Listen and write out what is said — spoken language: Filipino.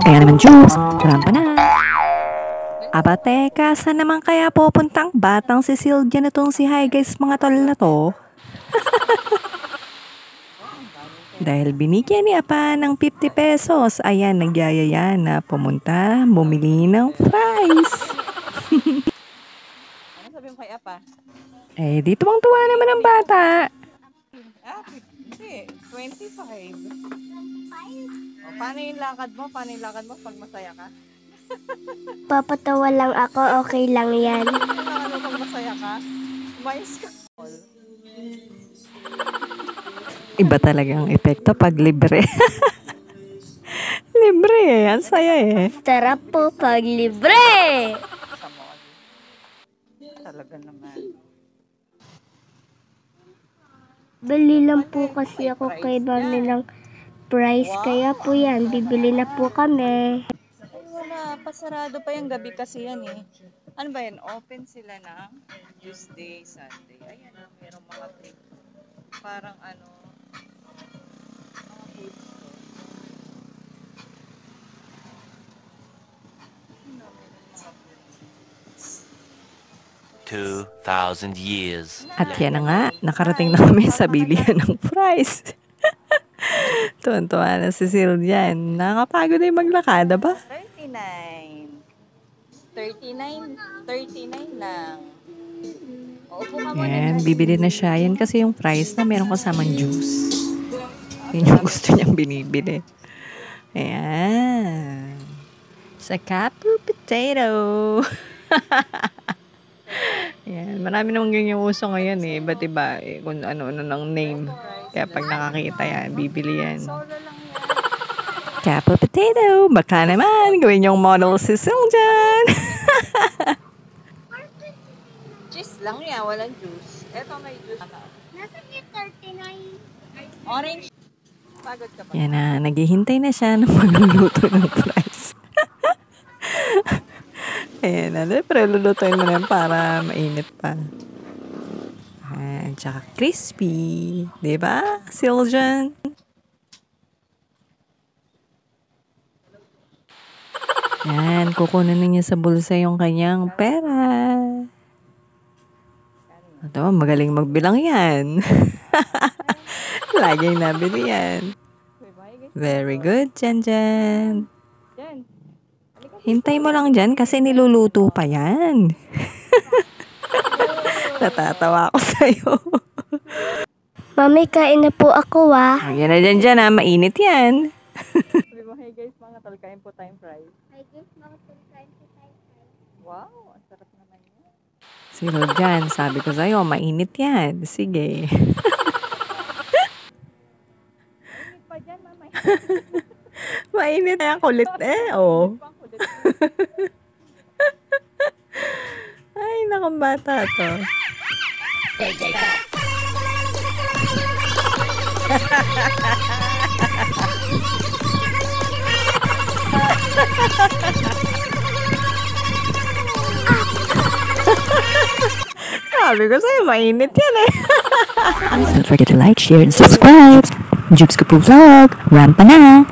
Kaya naman, Jules, rampa na. Aba, teka, saan naman kaya pupuntang batang si Sylvia na tong si Hi Guys mga tol na to? Dahil binigyan ni Apa ng 50 pesos, ayan, nagyayaya na pumunta, bumili ng fries. Ano sabi mo kay Apa? Eh, di tuwang-tuwa naman ang bata. Hindi, 25. O, paano yung lakad mo? Paano yung lakad mo pag masaya ka? Papatawa lang ako, okay lang yan. Paano pag masaya ka? Umayos ka. Iba talagang epekto pag libre. Libre eh, ang saya eh. Tara po pag libre! Talaga naman. Bili lang po kasi ako kay Mami ng price, kaya po yan, bibili na po kami. Ay, wala. Pasarado pa yung gabi kasi yan eh. Ano ba yan? Open sila ng Tuesday, Sunday. Ayan, merong mga trip. Parang ano, mga food store. 2,000 years. At yan na nga, nakarating na kami sa bilihan ng fries. Tuwan-tuwa na si Sylvia. Nakakapagod na yung maglakada ba? 39. 39 lang. Upo ka muna. Yan, bibili na siya. Yan kasi yung fries na meron kasamang juice. Yun yung gusto niyang binibili. Ayan. Sa Capu Potato. Yan, marami namang ganyan uso ngayon eh. Iba't iba eh, kung ano-ano ng name. Kaya pag nakakita yan, bibili yan. Solo lang yan. Capu Potato. Baka naman, gawin yung model si Syljan. Cheese lang yan, walang juice. Eto may juice. Nasa 39. Orange. Pagod ka pa. Yan na, naghihintay na siya ng magluluto ng fries. Ayan na, pero lulutuin mo na yan para mainit pa. Ayan, tsaka crispy. Diba, Syljan? Yan, kukunin na niya sa bulsa yung kanyang pera. Ito, magaling magbilang yan. Laging nabili yan. Very good, Jan Jan. Yan. Hintay mo lang dyan kasi niluluto pa yan. Natatawa ako sa'yo. Mami, kain na po ako Ayan na dyan ha, mainit yan. Sabi mo, hey guys, mga tol, kain po tayong fries. Wow, ang sarap naman yan. Sino dyan? Sabi ko sa'yo, mainit yan. Sige. Mainit pa dyan, mama. Mainit na kulit eh, oh. Ay, nakang bata to. Sabi ko sa'yo, mainit yan eh. Don't forget to like, share, and subscribe. Jubes Kapu Vlog, rampa na!